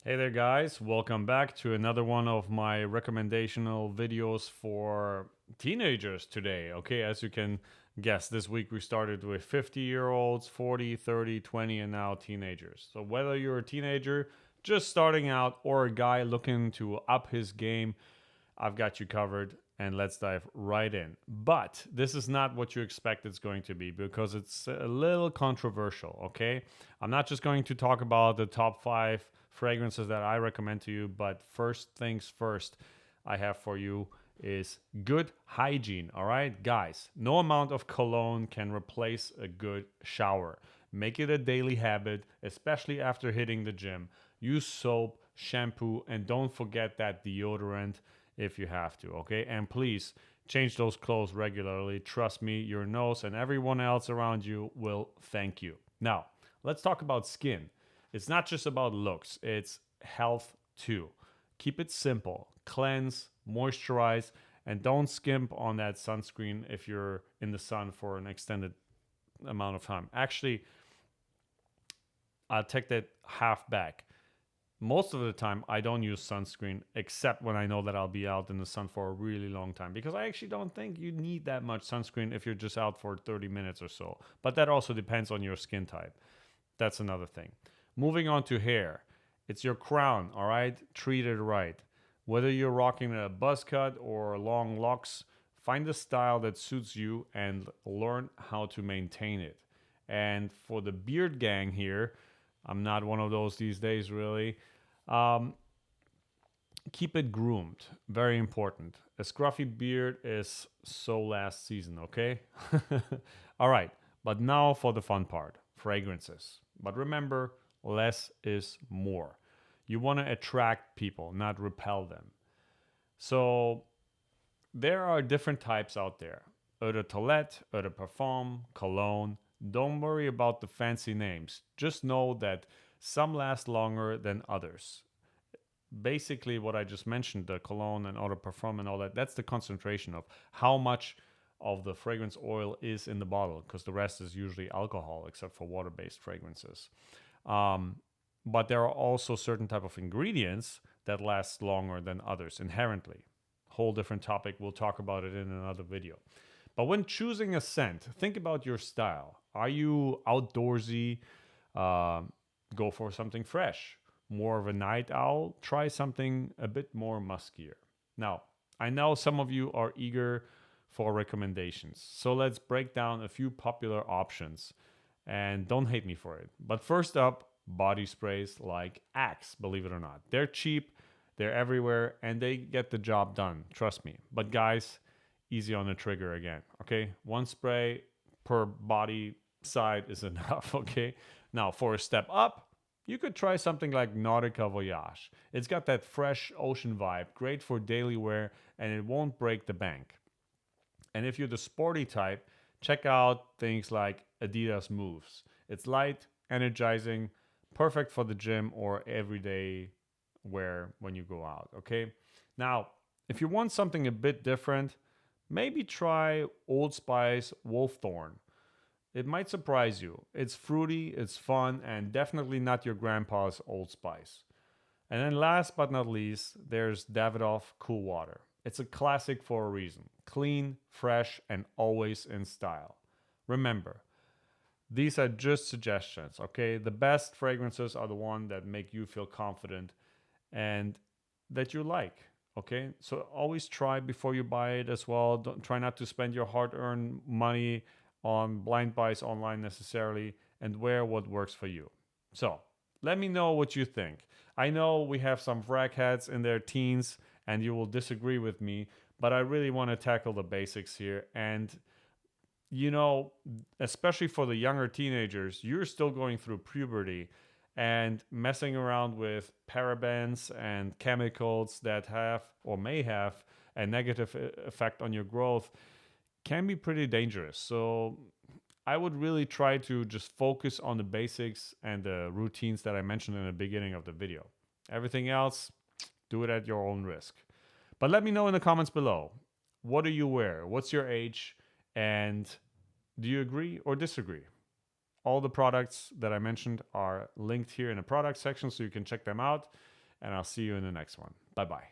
Hey there, guys. Welcome back to another one of my recommendational videos for teenagers today. Okay, as you can guess, this week we started with 50-year-olds, 40, 30, 20, and now teenagers. So, whether you're a teenager just starting out or a guy looking to up his game, I've got you covered. And let's dive right in. But this is not what you expect it's going to be because it's a little controversial, okay? I'm not just going to talk about the top 5 fragrances that I recommend to you, but first things first, I have for you is good hygiene, all right? Guys, no amount of cologne can replace a good shower. Make it a daily habit, especially after hitting the gym. Use soap, shampoo, and don't forget that deodorant if you have to, okay? And please change those clothes regularly. Trust me, your nose and everyone else around you will thank you. Now, let's talk about skin. It's not just about looks, it's health too. Keep it simple. Cleanse, moisturize, and don't skimp on that sunscreen if you're in the sun for an extended amount of time. Actually, I'll take that half back. Most of the time, I don't use sunscreen except when I know that I'll be out in the sun for a really long time, because I actually don't think you need that much sunscreen if you're just out for 30 minutes or so. But that also depends on your skin type. That's another thing. Moving on to hair. It's your crown, all right? Treat it right. Whether you're rocking a buzz cut or long locks, find a style that suits you and learn how to maintain it. And for the beard gang here, I'm not one of those these days, really. Um, Keep it groomed. Very important. A scruffy beard is so last season, okay? All right, but now for the fun part, fragrances. But remember, less is more. You want to attract people, not repel them. So there are different types out there: eau de toilette, eau de parfum, cologne. Don't worry about the fancy names. Just know that some last longer than others. Basically, what I just mentioned, the cologne and eau de parfum and all that, that's the concentration of how much of the fragrance oil is in the bottle, because the rest is usually alcohol, except for water-based fragrances. Um, but there are also certain type of ingredients that last longer than others inherently. Whole different topic. We'll talk about it in another video. But when choosing a scent, think about your style. Are you outdoorsy? Uh, Go for something fresh. More of a night owl? Try something a bit more muskier. Now, I know some of you are eager for recommendations, so let's break down a few popular options. And don't hate me for it. But first up, body sprays like Axe, believe it or not. They're cheap, they're everywhere, and they get the job done. Trust me. But guys, easy on the trigger again. Okay, one spray per body side is enough. Okay, now for a step up, you could try something like Nautica Voyage. It's got that fresh ocean vibe, great for daily wear, and it won't break the bank. And if you're the sporty type, check out things like Adidas Moves. It's light, energizing, perfect for the gym or everyday wear when you go out. Okay, now if you want something a bit different, maybe try Old Spice Wolfthorn. It might surprise you. It's fruity, it's fun, and definitely not your grandpa's Old Spice. And then last but not least, there's Davidoff Cool Water. It's a classic for a reason: clean, fresh, and always in style. Remember, these are just suggestions, okay? The best fragrances are the ones that make you feel confident and that you like. Okay, so always try before you buy it as well. Don't try not to spend your hard-earned money on blind buys online necessarily, and wear what works for you. So let me know what you think. I know we have some frag heads in their teens, and you will disagree with me, but I really want to tackle the basics here. And you know, especially for the younger teenagers, you're still going through puberty, and messing around with parabens and chemicals that have or may have a negative effect on your growth can be pretty dangerous. So I would really try to just focus on the basics and the routines that I mentioned in the beginning of the video. Everything else, do it at your own risk. But let me know in the comments below. What do you wear? What's your age? And do you agree or disagree? All the products that I mentioned are linked here in the product section, so you can check them out. and I'll see you in the next one. Bye bye.